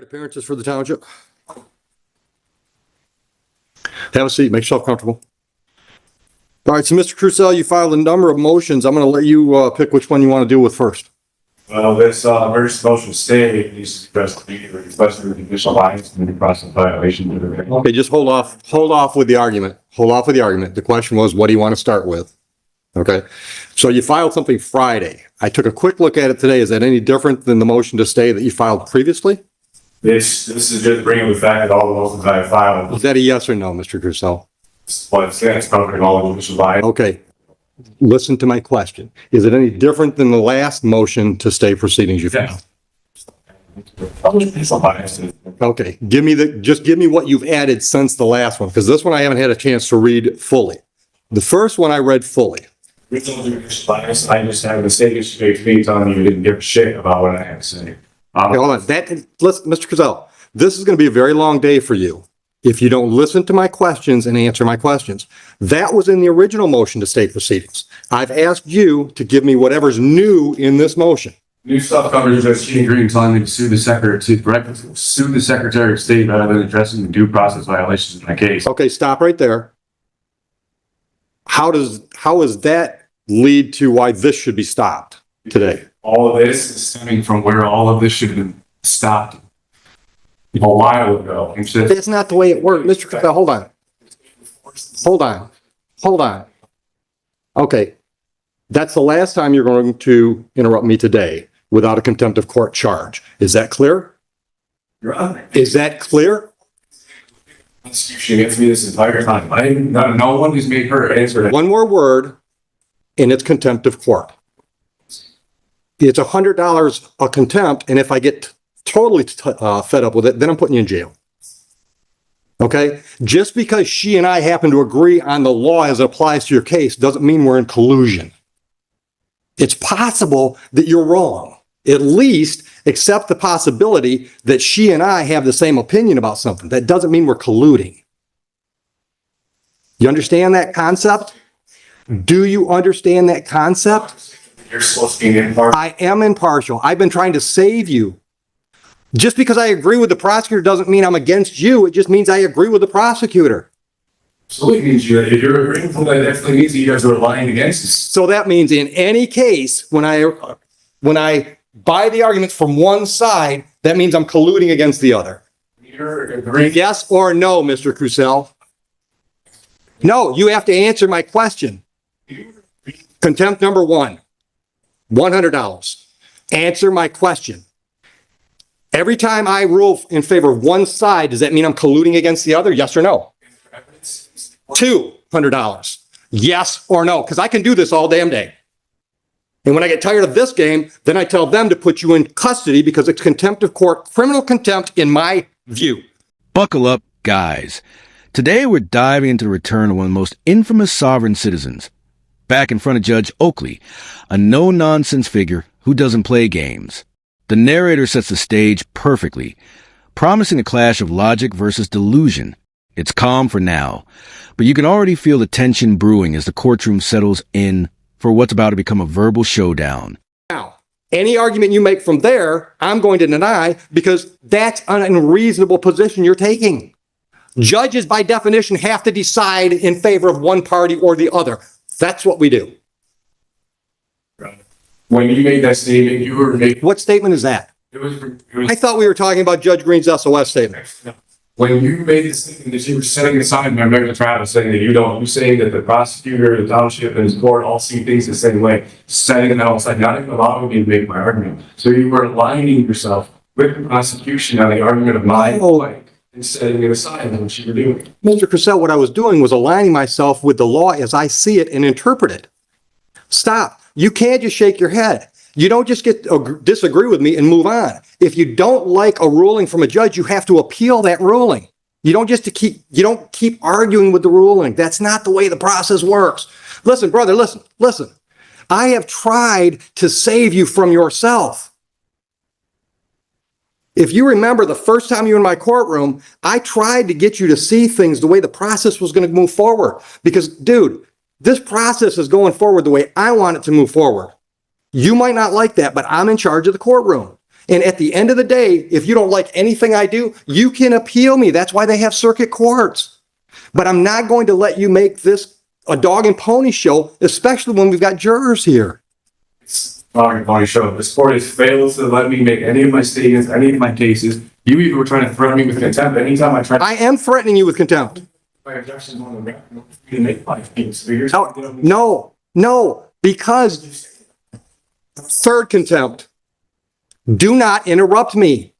Appearances for the township. Have a seat, make yourself comfortable. All right, so Mr. Crucell, you filed a number of motions. I'm going to let you pick which one you want to deal with first. Well, this emergency motion stay needs to be addressed immediately, especially with the official lines and the process violation. Okay, just hold off with the argument. Hold off with the argument. The question was, what do you want to start with? Okay, so you filed something Friday. I took a quick look at it today. Is that any different than the motion to stay that you filed previously? This is just bringing the fact that all the motions I have filed, Is that a yes or no, Mr. Crucell? but it's covering all the official lines. Okay, listen to my question. Is it any different than the last motion to stay proceedings you filed? Okay, just give me what you've added since the last one, because this one I haven't had a chance to read fully. The first one I read fully. I just had a mistake straight to me telling you didn't give a shit about what I had to say. Okay, hold on. Mr. Crucell, this is going to be a very long day for you if you don't listen to my questions and answer my questions. That was in the original motion to stay proceedings. I've asked you to give me whatever's new in this motion. New stuff covers just cheating green telling me to sue the Secretary of State rather than addressing the due process violations in my case. Okay, stop right there. How does that lead to why this should be stopped today? All of this is stemming from where all of this should have been stopped a while ago. That's not the way it works. Mr. Crucell, hold on. Okay, that's the last time you're going to interrupt me today without a contempt of court charge. Is that clear? Is that clear? She gets me this entire time. No one has made her answer that. One more word, and it's contempt of court. It's $100 a contempt, and if I get totally fed up with it, then I'm putting you in jail. Okay? Just because she and I happen to agree on the law as it applies to your case doesn't mean we're in collusion. It's possible that you're wrong. At least accept the possibility that she and I have the same opinion about something. That doesn't mean we're colluding. You understand that concept? Do you understand that concept? You're supposed to be impartial. I am impartial. I've been trying to save you. Just because I agree with the prosecutor doesn't mean I'm against you. It just means I agree with the prosecutor. So it means if you're agreeing with that, definitely means that you guys are lying against us. So that means in any case, when I buy the arguments from one side, that means I'm colluding against the other. You're agreeing. Yes or no, Mr. Crucell? No, you have to answer my question. Contempt number one, $100. Answer my question. Every time I rule in favor of one side, does that mean I'm colluding against the other? Yes or no? $200. Yes or no? Because I can do this all damn day. And when I get tired of this game, then I tell them to put you in custody because it's contempt of court, criminal contempt in my view. Buckle up, guys. Today we're diving into the return of one of the most infamous sovereign citizens. Back in front of Judge Oakley, a no-nonsense figure who doesn't play games. The narrator sets the stage perfectly, promising a clash of logic versus delusion. It's calm for now, but you can already feel the tension brewing as the courtroom settles in for what's about to become a verbal showdown. Now, any argument you make from there, I'm going to deny because that's an unreasonable position you're taking. Judges, by definition, have to decide in favor of one party or the other. That's what we do. When you made that statement, you were making. What statement is that? I thought we were talking about Judge Green's SOS statement. When you made the statement that you were setting aside my regular trial, saying that you're saying that the prosecutor, the township, and his court all see things the same way, setting that aside, not even allowing me to make my argument. So you were aligning yourself with the prosecution on the argument of my point and setting it aside than what you were doing. Mr. Crucell, what I was doing was aligning myself with the law as I see it and interpret it. Stop. You can't just shake your head. You don't just disagree with me and move on. If you don't like a ruling from a judge, you have to appeal that ruling. You don't keep arguing with the ruling. That's not the way the process works. Listen, brother, listen. I have tried to save you from yourself. If you remember the first time you were in my courtroom, I tried to get you to see things the way the process was going to move forward. Because, dude, this process is going forward the way I want it to move forward. You might not like that, but I'm in charge of the courtroom. And at the end of the day, if you don't like anything I do, you can appeal me. That's why they have circuit courts. But I'm not going to let you make this a dog and pony show, especially when we've got jurors here. Dog and pony show. This court has failed to let me make any of my statements, any of my cases. You even were trying to threaten me with contempt anytime I tried. I am threatening you with contempt. My objections on the record to make my case. So you're No, because third contempt. Do not interrupt me.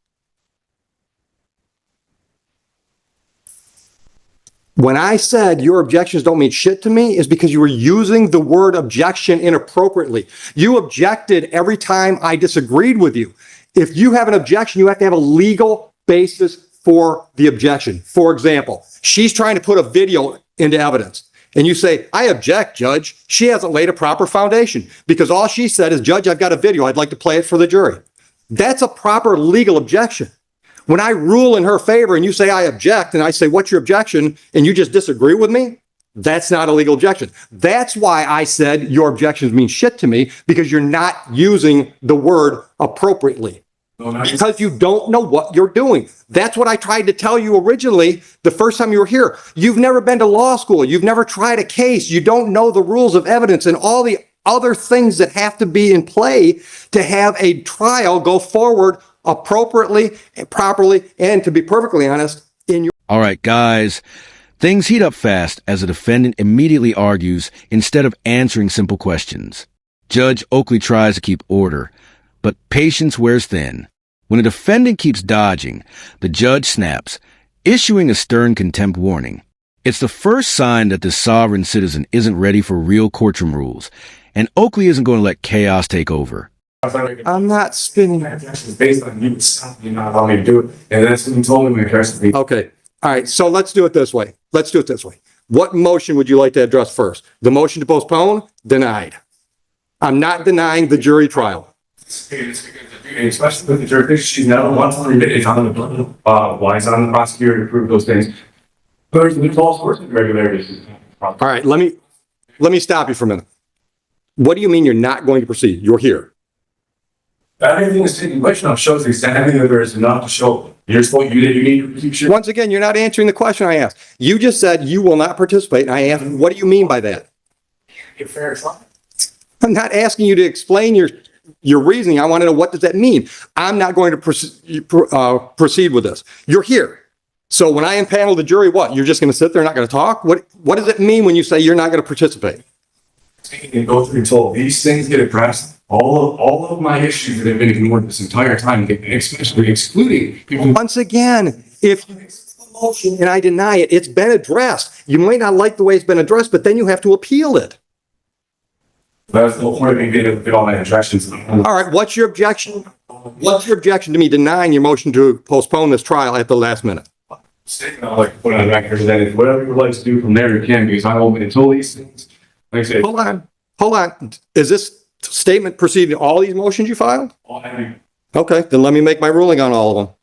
When I said your objections don't mean shit to me is because you were using the word objection inappropriately. You objected every time I disagreed with you. If you have an objection, you have to have a legal basis for the objection. For example, she's trying to put a video into evidence. And you say, I object, Judge. She hasn't laid a proper foundation because all she said is, Judge, I've got a video. I'd like to play it for the jury. That's a proper legal objection. When I rule in her favor and you say I object and I say, what's your objection? And you just disagree with me, that's not a legal objection. That's why I said your objections mean shit to me, because you're not using the word appropriately. Because you don't know what you're doing. That's what I tried to tell you originally the first time you were here. You've never been to law school. You've never tried a case. You don't know the rules of evidence and all the other things that have to be in play to have a trial go forward appropriately, properly, and to be perfectly honest, in your... All right, guys. Things heat up fast as the defendant immediately argues instead of answering simple questions. Judge Oakley tries to keep order, but patience wears thin. When a defendant keeps dodging, the judge snaps, issuing a stern contempt warning. It's the first sign that the sovereign citizen isn't ready for real courtroom rules, and Oakley isn't going to let chaos take over. I'm not spinning. Based on you not allowing me to do it. And that's when you told me my address. Okay. All right. So let's do it this way. What motion would you like to address first? The motion to postpone? Denied. I'm not denying the jury trial. Especially with the jurisdiction, she's never once it's on the why it's on the prosecutor to prove those things. There's the false person irregularities. All right, let me stop you for a minute. What do you mean you're not going to proceed? You're here. Everything is taking place now shows exactly that there is enough to show. You need to Once again, you're not answering the question I asked. You just said you will not participate, and I asked, what do you mean by that? I'm not asking you to explain your reasoning. I want to know, what does that mean? I'm not going to proceed with this. You're here. So when I impanel the jury, what? You're just going to sit there and not going to talk? What does it mean when you say you're not going to participate? And go through until these things get addressed. All of my issues that have been ignored this entire time, especially excluding people. Once again, if you accept the motion and I deny it, it's been addressed. You might not like the way it's been addressed, but then you have to appeal it. That's the whole point of me getting all my objections. All right, what's your objection? What's your objection to me denying your motion to postpone this trial at the last minute? Statement I'd like to put on the record is that if whatever you would like to do from there, you can, because I'm open until these things. Like I said, Hold on. Is this statement preceding all these motions you filed? Okay, then let me make my ruling on all of them.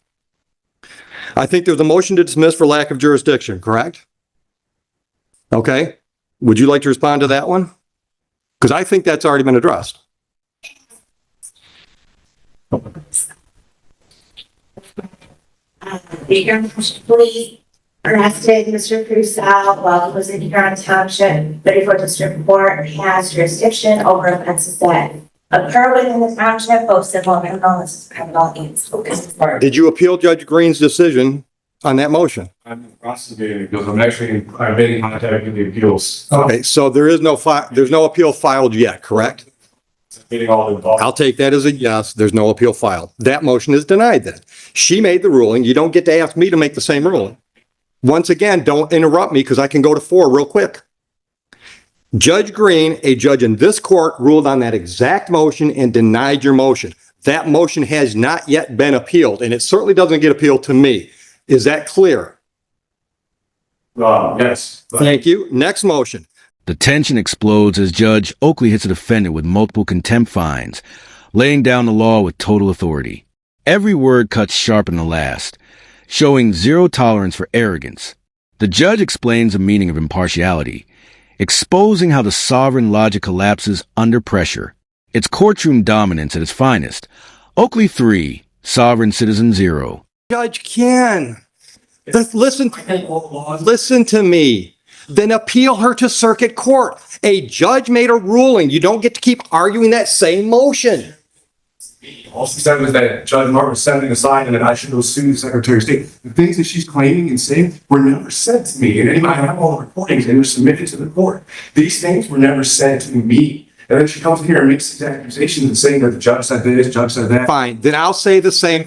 I think there's a motion to dismiss for lack of jurisdiction, correct? Okay. Would you like to respond to that one? Because I think that's already been addressed. Baker forcibly arrested Mr. Crusoe while he was in Huron Township. 34th District Court has jurisdiction over offenses that occur within the township, both civil and criminal. This is criminal and Did you appeal Judge Green's decision on that motion? I'm prosecuting because I've been in contact with the appeals. Okay, so there's no appeal filed yet, correct? I'll take that as a yes. There's no appeal filed. That motion is denied then. She made the ruling. You don't get to ask me to make the same ruling. Once again, don't interrupt me because I can go to 4 real quick. Judge Green, a judge in this court, ruled on that exact motion and denied your motion. That motion has not yet been appealed, and it certainly doesn't get appealed to me. Is that clear? Yes. Thank you. Next motion. The tension explodes as Judge Oakley hits a defendant with multiple contempt fines, laying down the law with total authority. Every word cuts sharper than the last, showing zero tolerance for arrogance. The judge explains the meaning of impartiality, exposing how the sovereign logic collapses under pressure. It's courtroom dominance at its finest. Oakley 3, Sovereign Citizen Zero. Judge can. Listen to me. Then appeal her to circuit court. A judge made a ruling. You don't get to keep arguing that same motion. All she said was that Judge Martin was setting aside and that I should go sue the Secretary of State. The things that she's claiming and saying were never said to me. And I have all the recordings, they were submitted to the court. These things were never said to me. And then she comes here and makes these accusations and saying that the judge said this, the judge said that. Fine, then I'll say the same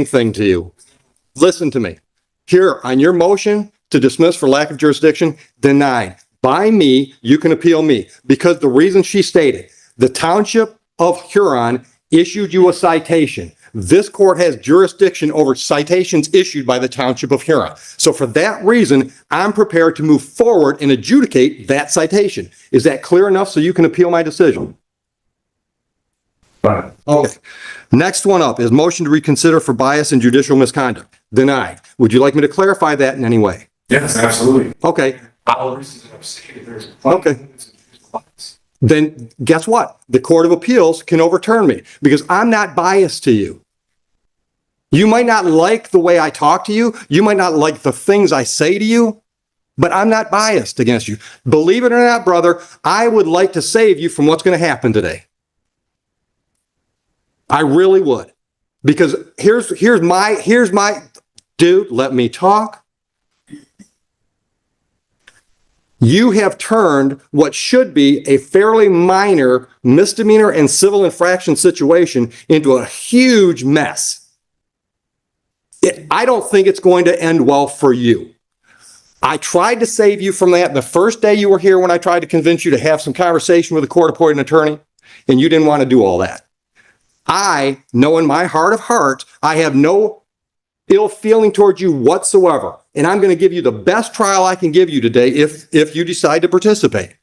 thing to you. Listen to me. Here, on your motion to dismiss for lack of jurisdiction, denied. By me, you can appeal me. Because the reason she stated, the Township of Huron issued you a citation. This court has jurisdiction over citations issued by the Township of Huron. So for that reason, I'm prepared to move forward and adjudicate that citation. Is that clear enough so you can appeal my decision? But Okay. Next one up is motion to reconsider for bias and judicial misconduct. Denied. Would you like me to clarify that in any way? yes, absolutely. Okay. All the reasons that I've stated, there's Okay. Then guess what? The Court of Appeals can overturn me because I'm not biased to you. You might not like the way I talk to you. You might not like the things I say to you, but I'm not biased against you. Believe it or not, brother, I would like to save you from what's going to happen today. I really would. Because here's my dude, let me talk. You have turned what should be a fairly minor misdemeanor and civil infraction situation into a huge mess. I don't think it's going to end well for you. I tried to save you from that the first day you were here when I tried to convince you to have some conversation with a court-appointed attorney, and you didn't want to do all that. I know in my heart of hearts, I have no ill feeling towards you whatsoever. And I'm going to give you the best trial I can give you today if you decide to participate.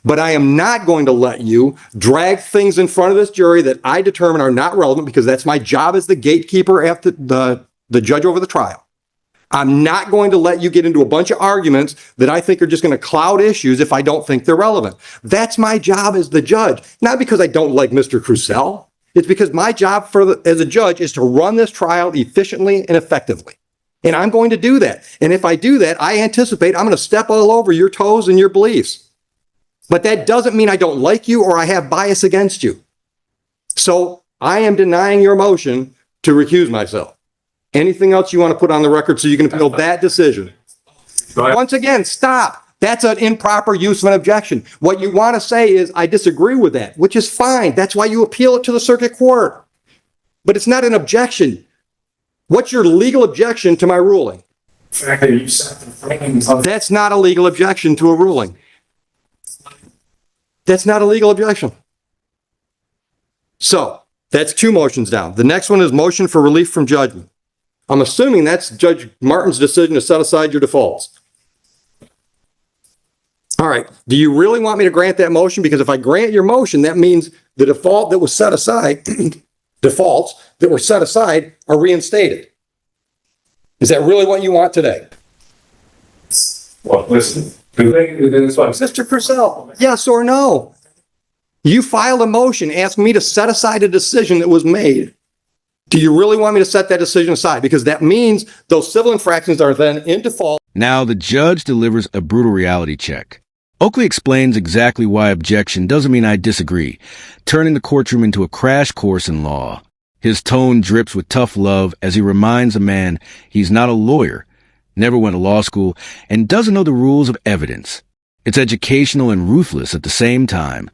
But I am not going to let you drag things in front of this jury that I determine are not relevant because that's my job as the gatekeeper after the judge over the trial. I'm not going to let you get into a bunch of arguments that I think are just going to cloud issues if I don't think they're relevant. That's my job as the judge, not because I don't like Mr. Crucell. It's because my job as a judge is to run this trial efficiently and effectively. And I'm going to do that. And if I do that, I anticipate I'm going to step all over your toes and your beliefs. But that doesn't mean I don't like you or I have bias against you. So I am denying your motion to recuse myself. Anything else you want to put on the record so you can appeal that decision? Go ahead. Once again, stop. That's an improper use of an objection. What you want to say is, I disagree with that, which is fine. That's why you appeal it to the circuit court. But it's not an objection. What's your legal objection to my ruling? The fact that you set the framing of That's not a legal objection to a ruling. That's not a legal objection. So, that's two motions down. The next one is motion for relief from judgment. I'm assuming that's Judge Martin's decision to set aside your defaults. All right. Do you really want me to grant that motion? Because if I grant your motion, that means the default that was set aside, defaults that were set aside are reinstated. Is that really what you want today? well, listen. The thing is what I'm saying. Mr. Purcell, yes or no? You filed a motion asking me to set aside a decision that was made. Do you really want me to set that decision aside? Because that means those civil infractions are then in default. Now the judge delivers a brutal reality check. Oakley explains exactly why objection doesn't mean I disagree, turning the courtroom into a crash course in law. His tone drips with tough love as he reminds a man he's not a lawyer, never went to law school, and doesn't know the rules of evidence. It's educational and ruthless at the same time.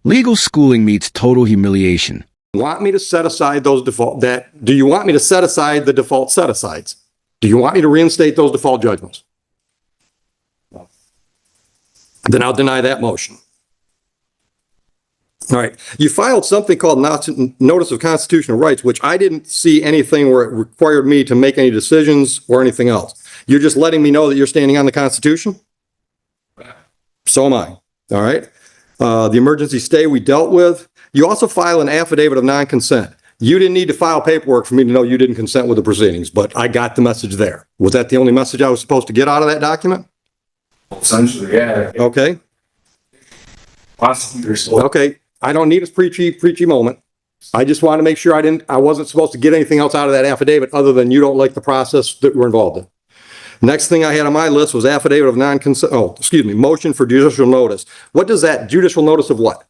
Legal schooling meets total humiliation. Want me to set aside those do you want me to set aside the default set-asides? Do you want me to reinstate those default judgments? Then I'll deny that motion. All right. You filed something called Notice of Constitutional Rights, which I didn't see anything where it required me to make any decisions or anything else. You're just letting me know that you're standing on the Constitution? So am I. All right. The emergency stay we dealt with. You also file an affidavit of non-consent. You didn't need to file paperwork for me to know you didn't consent with the proceedings, but I got the message there. Was that the only message I was supposed to get out of that document? Essentially, yeah. Okay. Prosecutors. Okay. I don't need a preachy moment. I just want to make sure I wasn't supposed to get anything else out of that affidavit other than you don't like the process that we're involved in. Next thing I had on my list was affidavit of motion for judicial notice. What does that, judicial notice of what?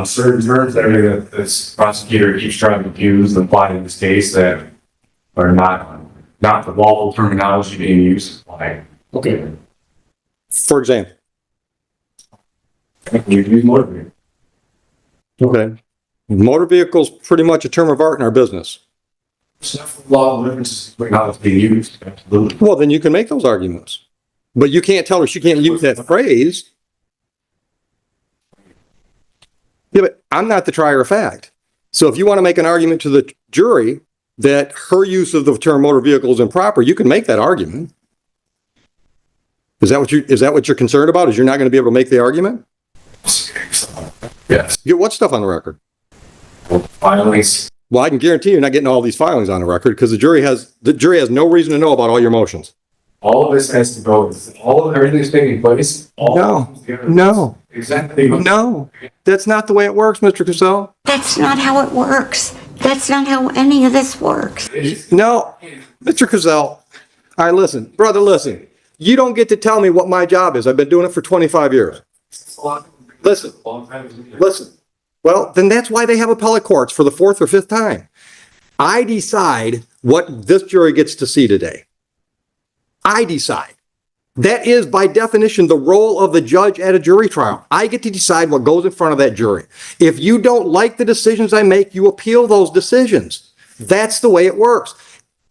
Certain terms, everything that this prosecutor keeps trying to use and apply in this case that are not the lawful terminology being used. Like, okay. For example. You use motor vehicle. Okay. Motor vehicle's pretty much a term of art in our business. Law differences between how it's being used. Absolutely. Well, then you can make those arguments. But you can't tell her she can't use that phrase. Yeah, but I'm not the trier of fact. So if you want to make an argument to the jury that her use of the term motor vehicle is improper, you can make that argument. Is that what you're concerned about? Is you're not going to be able to make the argument? Yes. Get what stuff on the record? Filings. Well, I can guarantee you're not getting all these filings on the record because the jury has no reason to know about all your motions. All of this has to go. Everything's taking place. No. Exactly. No, that's not the way it works, Mr. Cassell. That's not how it works. That's not how any of this works. No, Mr. Cassell. All right, listen, brother, listen. You don't get to tell me what my job is. I've been doing it for 25 years. Listen. Well, then that's why they have appellate courts for the fourth or fifth time. I decide what this jury gets to see today. I decide. That is, by definition, the role of the judge at a jury trial. I get to decide what goes in front of that jury. If you don't like the decisions I make, you appeal those decisions. That's the way it works.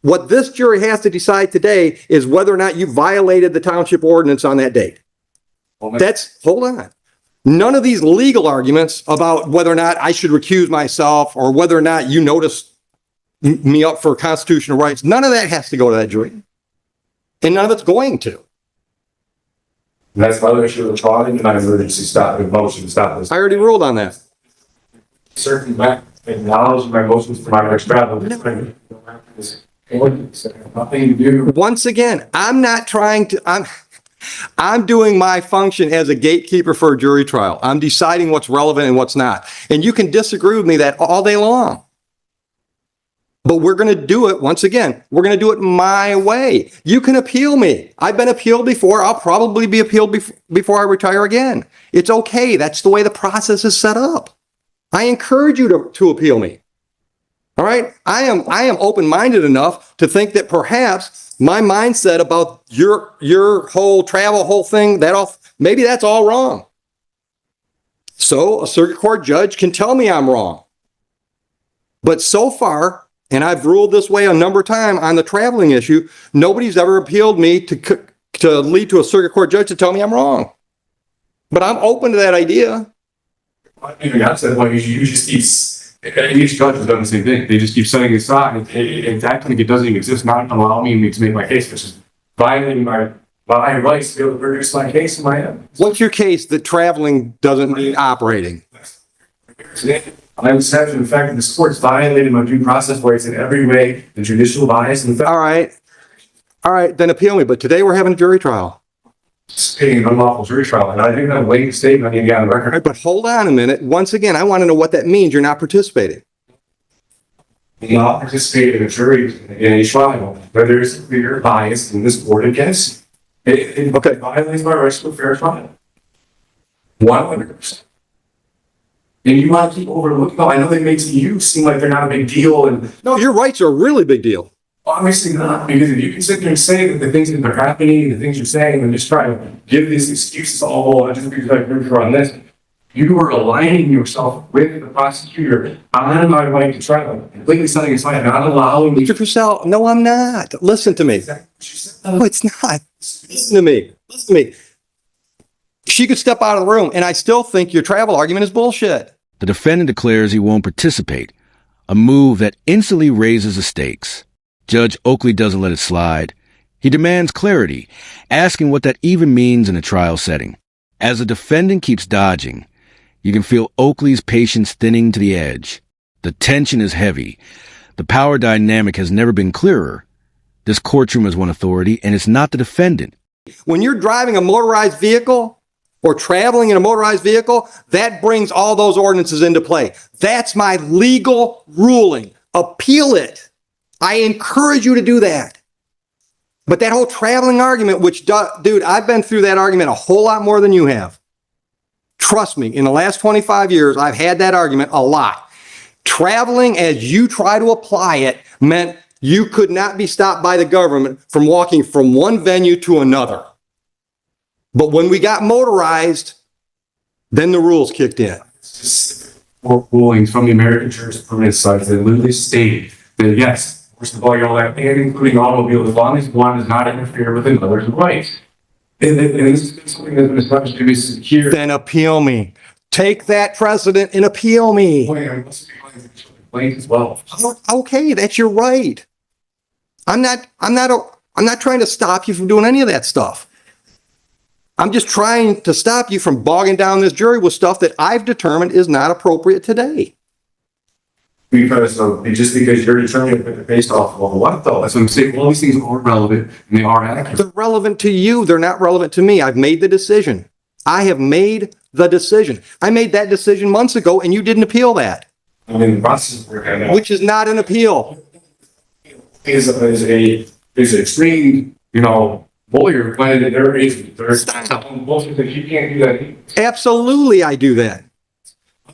What this jury has to decide today is whether or not you violated the township ordinance on that date. Hold on. None of these legal arguments about whether or not I should recuse myself or whether or not you notice me up for constitutional rights, none of that has to go to that jury. And none of it's going to. That's why they should have tried and my emergency motion to stop this. I already ruled on that. Certain acknowledge my motions for my next travel. Nothing to do. Once again, I'm doing my function as a gatekeeper for a jury trial. I'm deciding what's relevant and what's not. And you can disagree with me that all day long. But we're going to do it, once again, we're going to do it my way. You can appeal me. I've been appealed before. I'll probably be appealed before I retire again. It's okay. That's the way the process is set up. I encourage you to appeal me. All right? I am open-minded enough to think that perhaps my mindset about your whole travel thing, maybe that's all wrong. So a circuit court judge can tell me I'm wrong. But so far, and I've ruled this way a number of times on the traveling issue, nobody's ever appealed me to lead to a circuit court judge to tell me I'm wrong. But I'm open to that idea. That's the point. You just keep, each judge has done the same thing. They just keep setting it aside. And acting like it doesn't even exist, not allow me to make my case, which is violating my rights to be able to produce my case in my end. What's your case that traveling doesn't mean operating? I was having the fact that this court's violated my due process rights in every way, the judicial bias and the fact. All right, then appeal me. But today we're having a jury trial. Stating an unlawful jury trial, and I think that late statement I need to get on the record. All right, but hold on a minute. Once again, I want to know what that means. You're not participating. Not participating in a jury in a trial where there is clear bias in this court against it. Okay. Violates my rights to a fair trial. 100%. And you want to keep overlooking them. I know they make you seem like they're not a big deal. And No, your rights are a really big deal. obviously not, because if you can sit there and say that the things that are happening, the things you're saying, and just try to give these excuses, I just because I agree with her on this, you are aligning yourself with the prosecutor on my right to trial, completely setting aside, not allowing me Mr. Purcell, no, I'm not. Listen to me. No, it's not. Listen to me. Listen to me. She could step out of the room, and I still think your travel argument is bullshit. The defendant declares he won't participate, a move that instantly raises the stakes. Judge Oakley doesn't let it slide. He demands clarity, asking what that even means in a trial setting. As the defendant keeps dodging, you can feel Oakley's patience thinning to the edge. The tension is heavy. The power dynamic has never been clearer. This courtroom has one authority, and it's not the defendant. When you're driving a motorized vehicle, or traveling in a motorized vehicle, that brings all those ordinances into play. That's my legal ruling. Appeal it. I encourage you to do that. But that whole traveling argument, which, dude, I've been through that argument a whole lot more than you have. Trust me, in the last 25 years, I've had that argument a lot. Traveling as you try to apply it meant you could not be stopped by the government from walking from one venue to another. But when we got motorized, then the rules kicked in. Rulings from the American jurisprudence sites that literally state that yes, first of all, you're all that, and including automobiles, as long as one does not interfere with another's rights. And this is something that's been established to be secure. Then appeal me. Take that precedent and appeal me. As well. Okay, that's your right. I'm not trying to stop you from doing any of that stuff. I'm just trying to stop you from bogging down this jury with stuff that I've determined is not appropriate today. Because just because you're determining it based off of what though? That's what I'm saying. All these things are relevant and they are accurate. They're relevant to you. They're not relevant to me. I've made the decision. I have made the decision. I made that decision months ago and you didn't appeal that. I mean, the process Which is not an appeal. Is an extreme, lawyer when there's bullshit that you can't do that. Absolutely, I do that.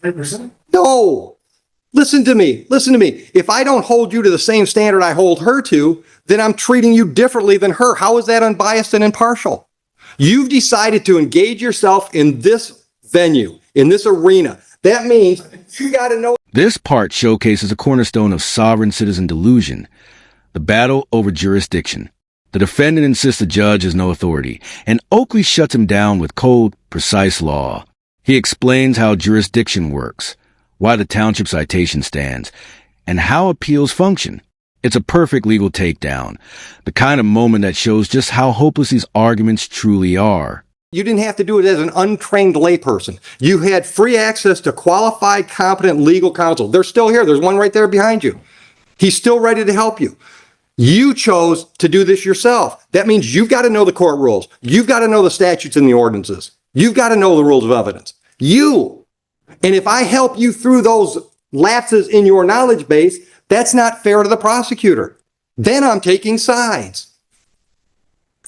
100%. No. Listen to me. If I don't hold you to the same standard I hold her to, then I'm treating you differently than her. How is that unbiased and impartial? You've decided to engage yourself in this venue, in this arena. That means you got to know. This part showcases a cornerstone of sovereign citizen delusion, the battle over jurisdiction. The defendant insists the judge has no authority, and Oakley shuts him down with cold, precise law. He explains how jurisdiction works, why the township citation stands, and how appeals function. It's a perfect legal takedown, the kind of moment that shows just how hopeless these arguments truly are. You didn't have to do it as an untrained layperson. You had free access to qualified, competent legal counsel. They're still here. There's one right there behind you. He's still ready to help you. You chose to do this yourself. That means you've got to know the court rules. You've got to know the statutes and the ordinances. You've got to know the rules of evidence. And if I help you through those lapses in your knowledge base, that's not fair to the prosecutor. Then I'm taking sides.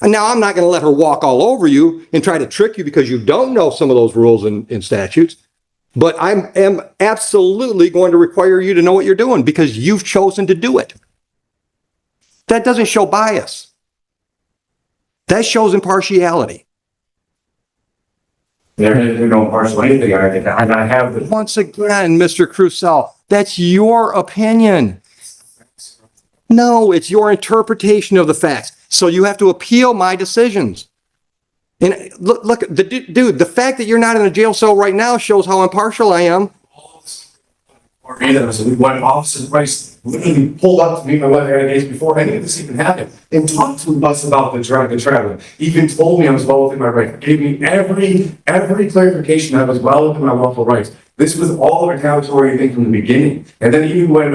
And now I'm not going to let her walk all over you and try to trick you because you don't know some of those rules and statutes. But I am absolutely going to require you to know what you're doing because you've chosen to do it. That doesn't show bias. That shows impartiality. There is no partial anything. I have the. Once again, Mr. Crusoe, that's your opinion. No, it's your interpretation of the facts. So you have to appeal my decisions. And look, dude, the fact that you're not in a jail cell right now shows how impartial I am. When Officer Price literally pulled up to me, my wife had days before any of this even happened, and talked to us about the traveling. Even told me I was well within my rights. Gave me every clarification that I was well within my lawful rights. This was all a retaliatory thing from the beginning. And then even when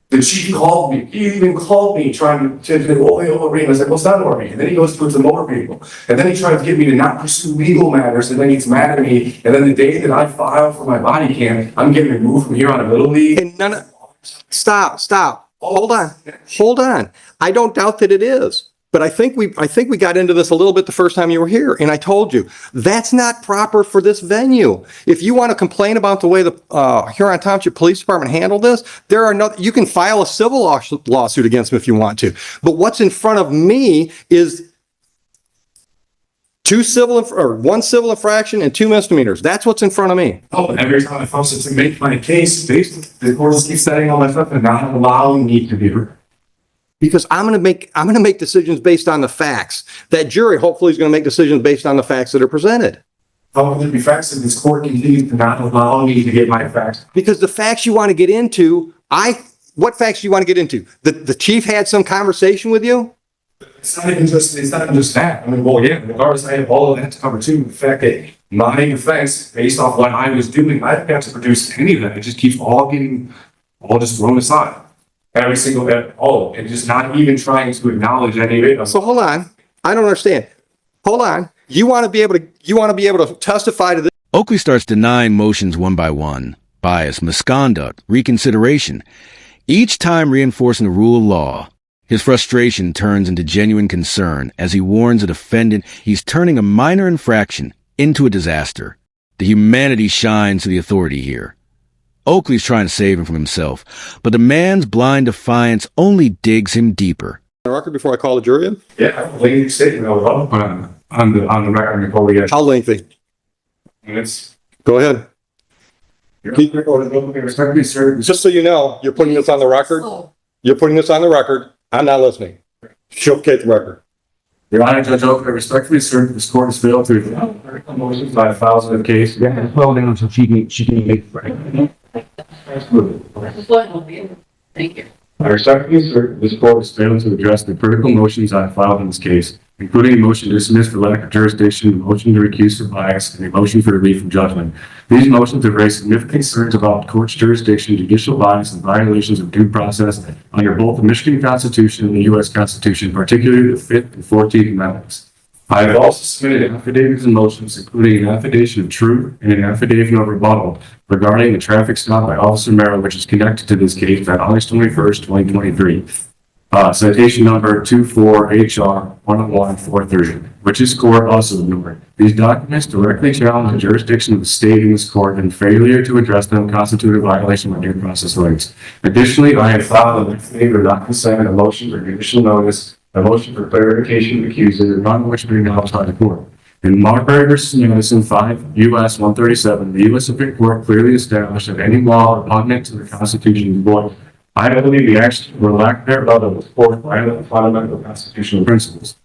the chief called me, he even called me trying to I was like, what's that over? And then he goes towards the motor vehicle. And then he tries to get me to not pursue legal matters. And then he's mad at me. And then the day that I file for my body cam, I'm getting removed from here on a little league. And stop. Hold on. I don't doubt that it is. But I think we got into this a little bit the first time you were here, and I told you that's not proper for this venue. If you want to complain about the way the Huron Township Police Department handled this, you can file a civil lawsuit against them if you want to. But what's in front of me is one civil infraction and 2 misdemeanors. That's what's in front of me. Oh, and every time I force it to make my case, the court keeps setting all my stuff and not allowing me to be heard. Because I'm going to make decisions based on the facts. That jury hopefully is going to make decisions based on the facts that are presented. How will there be facts if this court continues to not allow me to get my facts? Because the facts you want to get into, what facts do you want to get into? The chief had some conversation with you? It's not even just that. I mean, well, yeah, regardless, I have all of that to cover too. The fact that my defense, based off what I was doing, I didn't have to produce any of that. It just keeps all just thrown aside. Every single bit, and just not even trying to acknowledge any of it. So hold on. I don't understand. Hold on. you want to be able to testify to this. Oakley starts denying motions one by one. Bias, misconduct, reconsideration, each time reinforcing the rule of law. His frustration turns into genuine concern as he warns the defendant he's turning a minor infraction into a disaster. The humanity shines to the authority here. Oakley's trying to save him from himself, but the man's blind defiance only digs him deeper. On the record before I call the jury in? Yeah, lengthy statement I would put on the record before we get. How lengthy? Minutes. Go ahead. Respectfully, sir. Just so you know, you're putting this on the record. You're putting this on the record. I'm not listening. Showcase the record. Your Honor, Judge Oakley, respectfully, sir, this court has failed to motions by the files of the case. Yeah, well, down so she can make. Thank you. I respectfully, sir, this court has failed to address the critical motions I filed in this case, including a motion to dismiss for lack of jurisdiction, a motion to recuse for bias, and a motion for relief from judgment. These motions have raised significant concerns about the court's jurisdiction, judicial bias, and violations of due process under both the Michigan Constitution and the U.S. Constitution, particularly the 5th and 14th Amendments. I have also submitted affidavits and motions, including an affidavit of truth and an affidavit of rebuttal regarding the traffic stop by Officer Merrill, which is connected to this case on August 21st, 2023. Citation number 24HR-101-430, which this court also ignored. These documents directly challenge the jurisdiction of the state in this court, and failure to address them constitute a violation of due process rights. Additionally, I have filed an affidavit of not consent, a motion for judicial notice, a motion for clarification of accuser, none of which have been acknowledged by the court. In Marbury v. Madison 5 U.S. 137, the U.S. Supreme Court clearly established that any law repugnant to the Constitution is void. I believe the action or lack thereof of the court violate fundamental constitutional principles.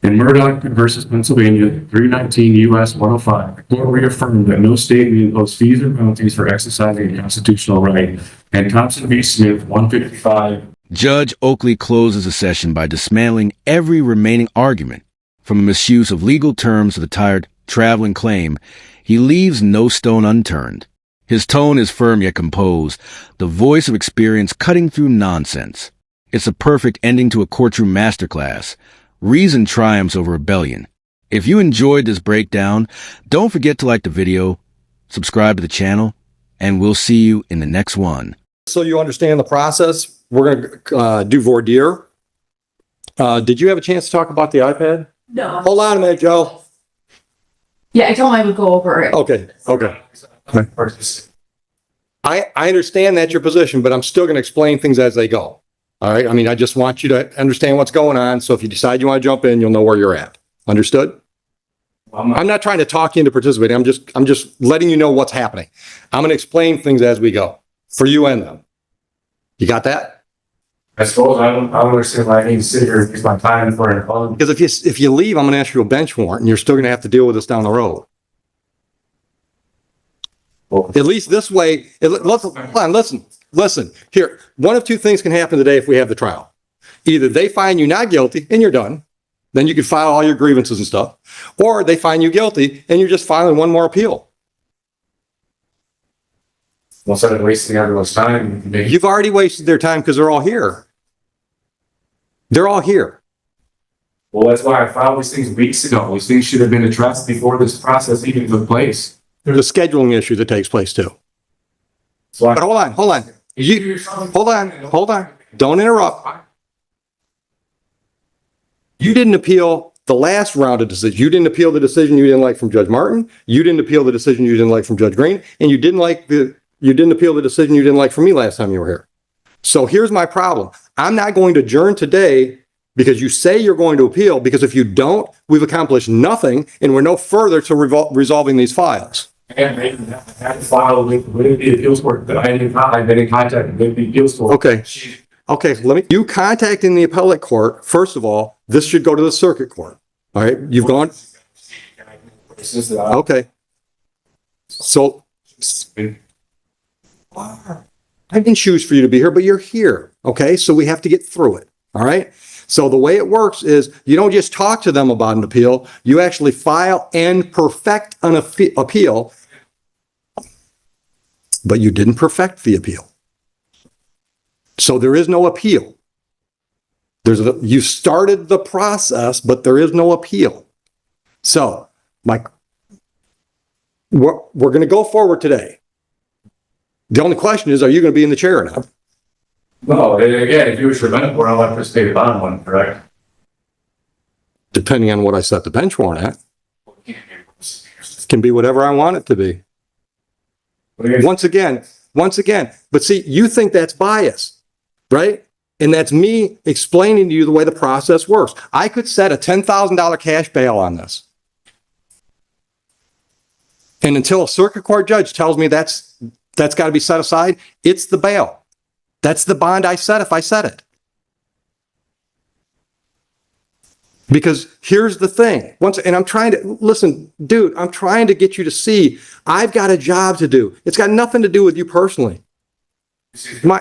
In Murdoch v. Pennsylvania 319 U.S. 105, the court reaffirmed that no state may impose fees or penalties for exercising a constitutional right. And Thompson v. Smith 155. Judge Oakley closes the session by dismantling every remaining argument. From a misuse of legal terms to the tired traveling claim, he leaves no stone unturned. His tone is firm yet composed, the voice of experience cutting through nonsense. It's a perfect ending to a courtroom masterclass. Reason triumphs over rebellion. If you enjoyed this breakdown, don't forget to like the video, subscribe to the channel, and we'll see you in the next one. So you understand the process, we're going to do voir dire. Did you have a chance to talk about the iPad? No. Hold on a minute, Joe. Yeah, I told him I would go over it. Okay. I understand that's your position, but I'm still going to explain things as they go. All right. I mean, I just want you to understand what's going on. So if you decide you want to jump in, you'll know where you're at. Understood? I'm not trying to talk you into participating. I'm just letting you know what's happening. I'm going to explain things as we go for you and them. You got that? I suppose I don't understand why I need to sit here and use my time for an phone. Because if you leave, I'm going to ask you a bench warrant, and you're still going to have to deal with this down the road. Well, At least this way, listen. Here, one of two things can happen today if we have the trial. Either they find you not guilty and you're done, then you can file all your grievances and stuff, or they find you guilty and you're just filing one more appeal. instead of wasting everyone's time, maybe. You've already wasted their time because they're all here. They're all here. Well, that's why I filed these things weeks ago. These things should have been addressed before this process even took place. There's a scheduling issue that takes place too. So But hold on. Hold on. Don't interrupt. You didn't appeal the last round of decision. You didn't appeal the decision you didn't like from Judge Martin. You didn't appeal the decision you didn't like from Judge Green, and you didn't appeal the decision you didn't like from me last time you were here. So here's my problem. I'm not going to adjourn today because you say you're going to appeal, because if you don't, we've accomplished nothing and we're no further to resolving these files. And I had to file with the appeals court that I've been in contact with the appeals court. Okay, you contacting the appellate court, first of all, this should go to the circuit court. All right, you've gone. Okay. So I didn't choose for you to be here, but you're here. Okay, so we have to get through it. All right. So the way it works is you don't just talk to them about an appeal, you actually file and perfect an appeal, but you didn't perfect the appeal. So there is no appeal. You started the process, but there is no appeal. So, we're going to go forward today. The only question is, are you going to be in the chair or not? No, again, if you were prevent for, I'll have to stay on one, correct? Depending on what I set the bench warrant at. It can be whatever I want it to be. Once again, but see, you think that's bias, right? And that's me explaining to you the way the process works. I could set a $10,000 cash bail on this. And until a circuit court judge tells me that's got to be set aside, it's the bail. That's the bond I set if I set it. Because here's the thing. And I'm trying to, listen, dude, I'm trying to get you to see I've got a job to do. It's got nothing to do with you personally. All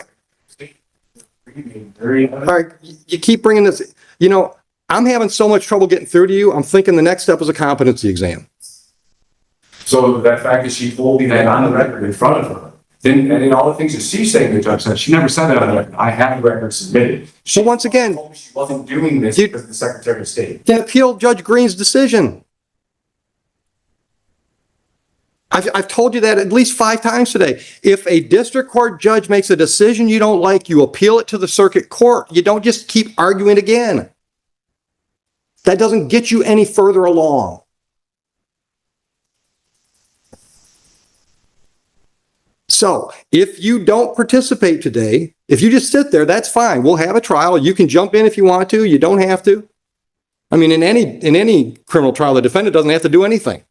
right, you keep bringing this, I'm having so much trouble getting through to you. I'm thinking the next step is a competency exam. So that fact that she told me that on the record in front of her, and in all the things that she's saying, the judge said, she never said that on the record. I have the record submitted. So once again, told me she wasn't doing this because of the Secretary of State. then appeal Judge Green's decision. I've told you that at least 5 times today. If a district court judge makes a decision you don't like, you appeal it to the circuit court. You don't just keep arguing again. That doesn't get you any further along. So if you don't participate today, if you just sit there, that's fine. We'll have a trial. You can jump in if you want to. You don't have to. I mean, in any criminal trial, the defendant doesn't have to do anything.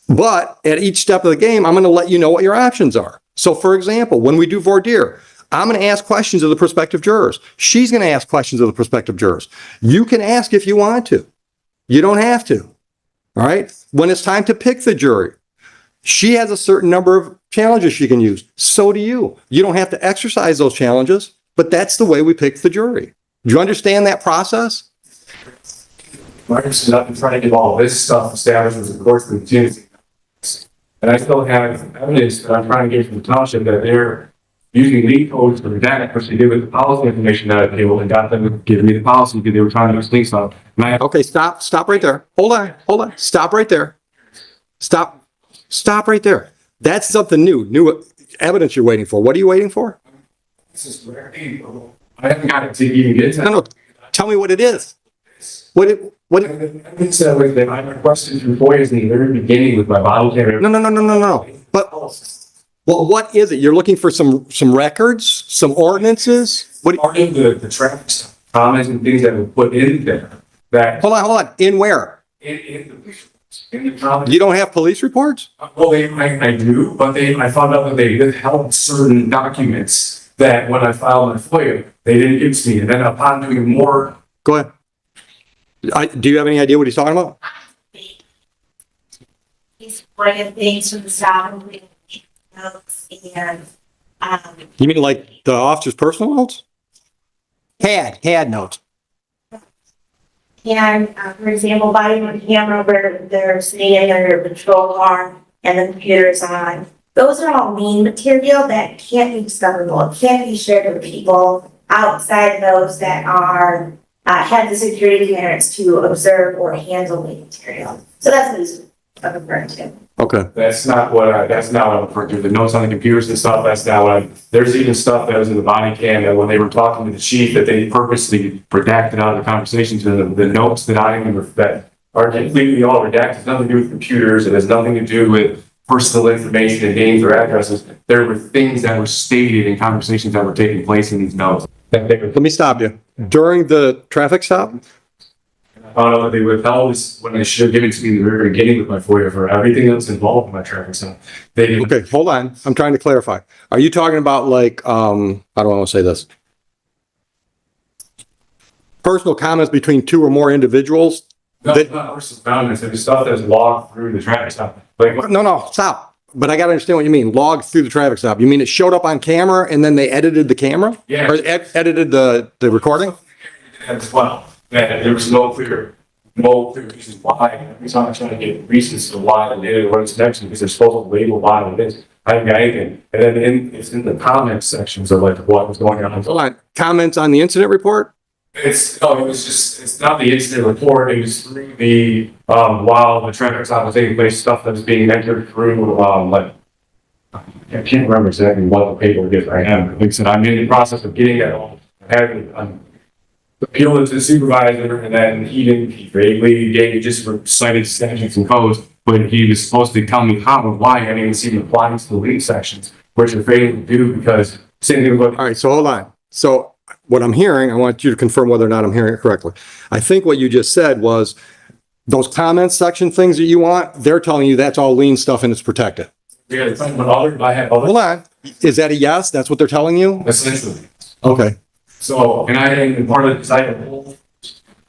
But at each step of the game, I'm going to let you know what your options are. So for example, when we do voir dire, I'm going to ask questions of the prospective jurors. She's going to ask questions of the prospective jurors. You can ask if you want to. You don't have to. All right. When it's time to pick the jury, she has a certain number of challenges she can use. So do you. You don't have to exercise those challenges, but that's the way we pick the jury. Do you understand that process? Marcus is up trying to get all this stuff established as a course of contingency. And I still have evidence that I'm trying to get from the township that they're using lead codes to redact, which they did with the policy information that I able and got them to give me the policy because they were trying to use things up. Okay, stop right there. Hold on. Stop right there. Stop right there. That's something new evidence you're waiting for. What are you waiting for? This is where I haven't got it to even get to. No. Tell me what it is. What? Evidence that was that I requested from FOIA's in the very beginning with my bottle camera. No. But well, what is it? You're looking for some records, some ordinances? What? Part of the traffic stuff, comments and things that were put in there that. Hold on. In where? In the comments. You don't have police reports? Well, I do, but I found out that they withheld certain documents that when I filed my FOIA, they didn't give to me. And then upon doing more. Go ahead. Do you have any idea what he's talking about? He's bringing things from the south notes and, You mean like the officer's personal notes? Had notes. and, for example, body on camera where they're sitting in their patrol car and the computer's on. Those are all mean material that can't be discoverable. It can't be shared with people outside those that are have the security clearance to observe or handle the material. So that's what he's referring to. Okay. That's not what I'm referring to. The notes on the computers and stuff, that's not what there's even stuff that was in the body cam that when they were talking to the chief that they purposely redacted out of the conversations and the notes that that are completely all redacted. It's nothing to do with computers. It has nothing to do with personal information and names or addresses. There were things that were stated in conversations that were taking place in these notes. Let me stop you. During the traffic stop? I don't know, they withheld this when they should have given it to me in the very beginning with my FOIA for everything that's involved in my traffic stop. They didn't. Okay, hold on. I'm trying to clarify. Are you talking about like, how do I want to say this? Personal comments between 2 or more individuals? No, it's not personal boundaries. It was stuff that was logged through the traffic stop. Like, No, stop. But I got to understand what you mean. Logged through the traffic stop. You mean it showed up on camera and then they edited the camera? Yeah. Or edited the recording? as well, that there was no clear reasons why. Every time I try to get reasons to why they did it, what it's next, because they're supposed to label why it is. I haven't got anything. And then it's in the comments sections of like what was going on. Hold on. Comments on the incident report? It's not the incident report, it was through the, while the traffic stop was taking place, stuff that was being entered through, like, I can't remember exactly what the paperwork is I am. Like I said, I'm in the process of getting it all. I haven't, appealed it to the supervisor, and then he vaguely gave me just cited statutes and codes, but he was supposed to tell me how and why I didn't even see the applying to the lead sections, which are failing to do because same thing with. All right, so hold on. So what I'm hearing, I want you to confirm whether or not I'm hearing it correctly. I think what you just said was those comments section things that you want, they're telling you that's all lien stuff and it's protected. Yeah, it's like, but other, I have other. Hold on. Is that a yes? That's what they're telling you? Essentially. Okay. So, and part of it, because I had a whole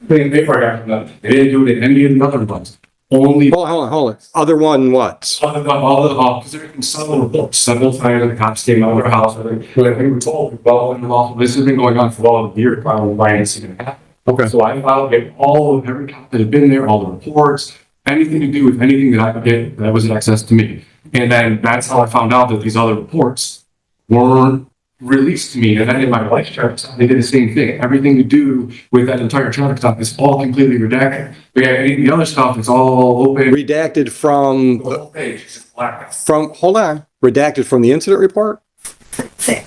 thing paper I got from them. They didn't do it in any of the other ones. Only Hold on. Other one what? all the, because there have been several books, several times the cops came out of their house, and we were told, well, this has been going on for well a year, probably why it's even happened. Okay. So I filed every cop that had been there, all the reports, anything to do with anything that I could get that was access to me. And then that's how I found out that these other reports weren't released to me. And then in my life traffic stop, they did the same thing. Everything to do with that entire traffic stop is all completely redacted. But yeah, the other stuff is all open. Redacted from, The whole page is just black. hold on, redacted from the incident report?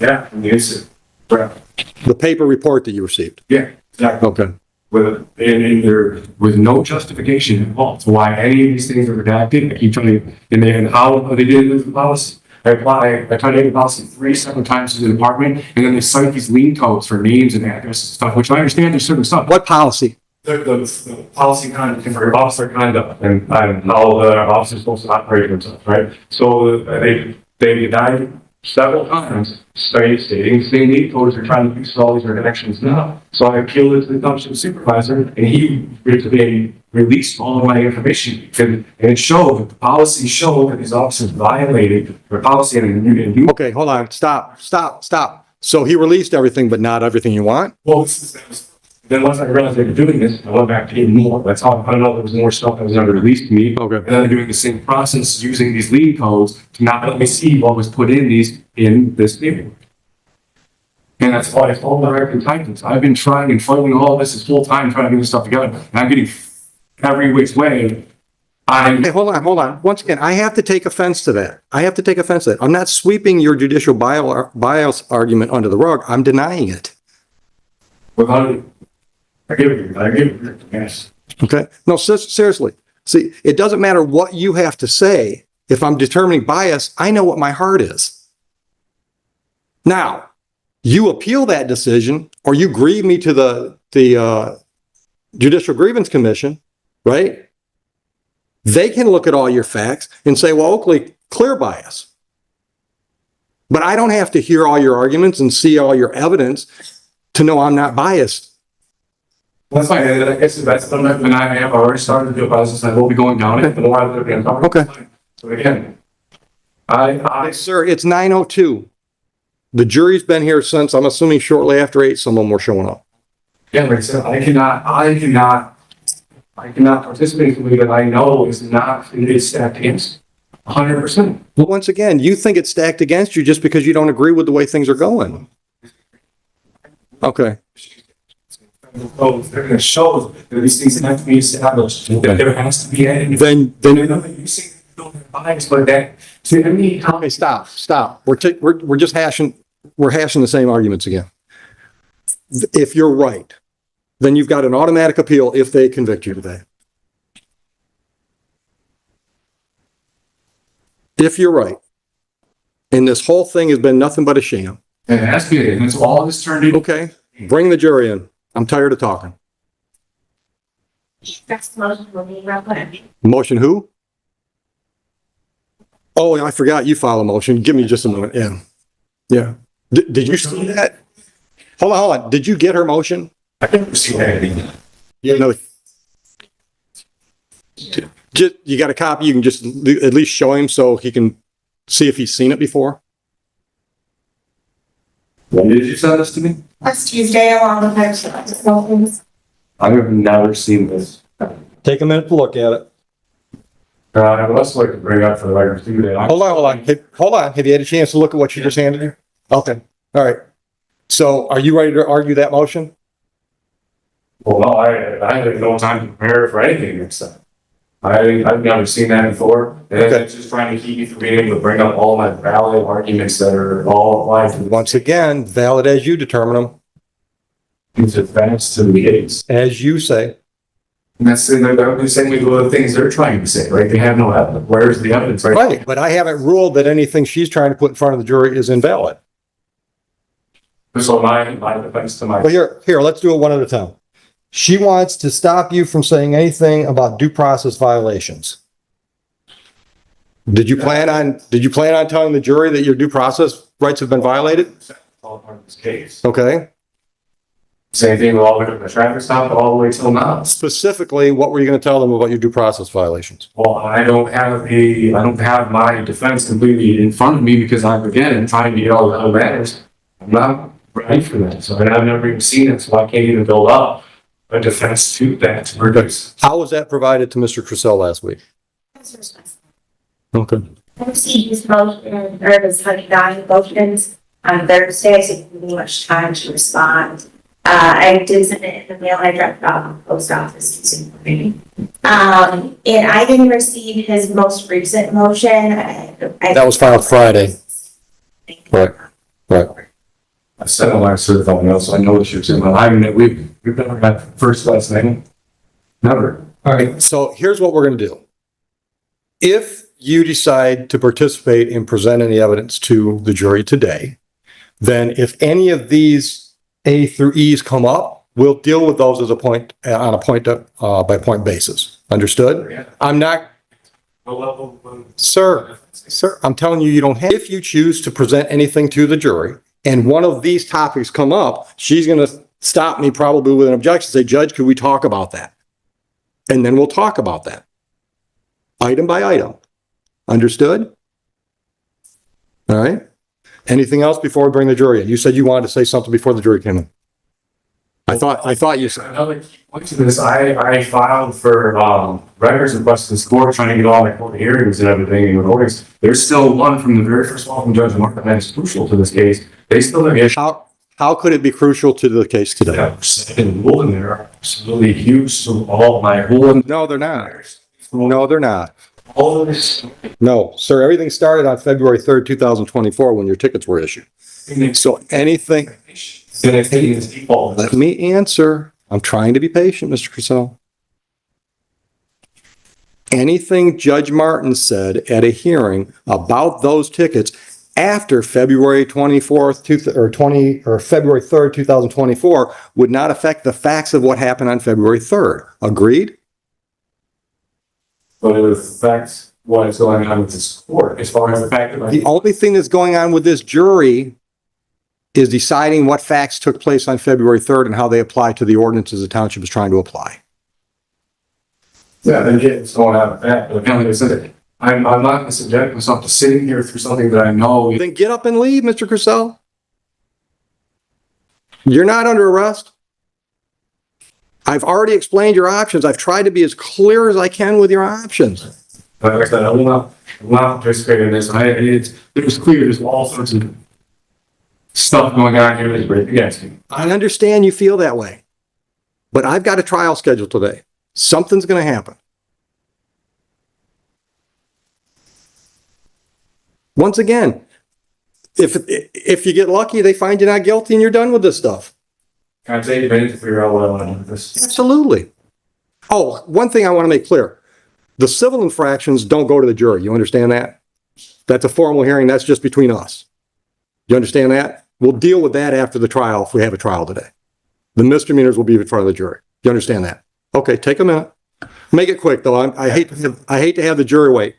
Yeah, from the incident. Right. The paper report that you received? Yeah, exactly. Okay. And there was no justification involved to why any of these things are redacted. I keep trying to, and how they did with the policy. I tried to get the policy 3 separate times to the department, and then they cite these lien codes for names and addresses and stuff, which I understand there's certain stuff. What policy? The policy conduct for officer conduct and how the officer's supposed to operate and stuff, right? So they denied several times stating the same lien codes are trying to fix all these redactions now. So I appealed it to the township supervisor, and he released all of my information. And it showed that the policy showed that these officers violated the policy and you. Okay, hold on. Stop. So he released everything, but not everything you want? Well, then once I realized they were doing this, I went back to even more. That's how I found out there was more stuff that was under released to me. Okay. And then they're doing the same process using these lien codes to not let me see what was put in this paper. And that's why it's all the American Titans. I've been trying and fighting all this full time trying to get this stuff together. And I'm getting every which way. Hey, hold on. Once again, I have to take offense to that. I'm not sweeping your judicial bias argument under the rug. I'm denying it. Without, I give it, yes. Okay? No, seriously. See, it doesn't matter what you have to say. If I'm determining bias, I know what my heart is. Now, you appeal that decision or you grieve me to the Judicial Grievance Commission, right? They can look at all your facts and say, well, Oakley, clear bias. But I don't have to hear all your arguments and see all your evidence to know I'm not biased. That's fine. I guess that's something when I have already started to do a process. I will be going down it. But while they're talking. Okay. So again, I Sir, it's 9:02. The jury's been here since, I'm assuming shortly after 8, some of them were showing up. yeah, like I said, I cannot participate in something that I know is not, it's stacked against 100%. Well, once again, you think it's stacked against you just because you don't agree with the way things are going. Okay. So they're going to show that these things have to be established. That there has to be any. Then, You see, bias, but that to any. okay, stop. We're just hashing the same arguments again. If you're right, then you've got an automatic appeal if they convict you today. If you're right, and this whole thing has been nothing but a sham. It has to be, and that's all this turned into. Okay, bring the jury in. I'm tired of talking. That's the motion will be real quick. Motion who? Oh, I forgot you file a motion. Give me just a moment. Yeah. Did you see that? Hold on. Did you get her motion? I didn't see anything. No. Just, you got a copy, you can just at least show him so he can see if he's seen it before. When did you send this to me? Last Tuesday along with our consultants. I have never seen this. Take a minute to look at it. Let's like to bring up for the record too that Hold on. Hold on. Have you had a chance to look at what you just handed me? Okay. All right. So are you ready to argue that motion? Well, no, I had no time to prepare for anything next time. I've never seen that before, and Okay. it's just trying to keep me from being able to bring up all my valid arguments that are all applied to Once again, valid as you determine them, these advance to the case. as you say. And that's the same with the things they're trying to say, right? They have no evidence. Where's the evidence, right? Right, but I haven't ruled that anything she's trying to put in front of the jury is invalid. So my defense to my. Well, here, let's do it one at a time. She wants to stop you from saying anything about due process violations. Did you plan on telling the jury that your due process rights have been violated? All part of this case. Okay. Same thing with all the way to the traffic stop, all the way till now. Specifically, what were you going to tell them about your due process violations? Well, I don't have my defense completely in front of me because I'm trying to get all the other matters. I'm not ready for that. So I've never even seen it, so I can't even build up a defense to that to produce. How was that provided to Mr. Crisell last week? Okay. I received his motion, or his $100 motions on Thursday, so it didn't give me much time to respond. I did send it in the mail, I dropped it off at the post office this morning. And I didn't receive his most recent motion. That was filed Friday. Right. I sent a letter to someone else, so I know what you're saying. I mean, we've never got first last name. Never. All right, so here's what we're going to do. If you decide to participate and present any evidence to the jury today, then if any of these A through E's come up, we'll deal with those as on a point by point basis. Understood? Yeah. I'm not, sir, I'm telling you, you don't have, if you choose to present anything to the jury and one of these topics come up, she's going to stop me probably with an objection, say, Judge, could we talk about that? And then we'll talk about that. Item by item. Understood? All right. Anything else before we bring the jury in? You said you wanted to say something before the jury came in. I thought you said. Another key point to this, I filed for records requests in this court, trying to get all my court hearings and everything in order. There's still one from the very first one from Judge Martin that is crucial to this case. They still have issues. How could it be crucial to the case today? That second rule in there are absolutely huge to all my whole. No, they're not. No, they're not. All of this. No, sir, everything started on February 3rd, 2024, when your tickets were issued. So anything, let me answer. I'm trying to be patient, Mr. Crisell. Anything Judge Martin said at a hearing about those tickets after February 24th or February 3rd, 2024 would not affect the facts of what happened on February 3rd. Agreed? But it affects what is going on with this court, as far as the fact that. The only thing that's going on with this jury is deciding what facts took place on February 3rd and how they apply to the ordinances the township is trying to apply. Yeah, then it's going on with that, but apparently I said it. I'm not going to subject myself to sitting here through something that I know. Then get up and leave, Mr. Crisell. You're not under arrest. I've already explained your options. I've tried to be as clear as I can with your options. Like I said, I will not participate in this. There's clear, there's all sorts of stuff going on here that's right against me. I understand you feel that way, but I've got a trial scheduled today. Something's going to happen. Once again, if you get lucky, they find you not guilty and you're done with this stuff. Can I take a minute to figure out what I want to do with this? Absolutely. Oh, one thing I want to make clear. The civil infractions don't go to the jury. You understand that? That's a formal hearing. That's just between us. You understand that? We'll deal with that after the trial if we have a trial today. The misdemeanors will be in front of the jury. You understand that? Okay, take a minute. Make it quick, though. I hate to have the jury wait.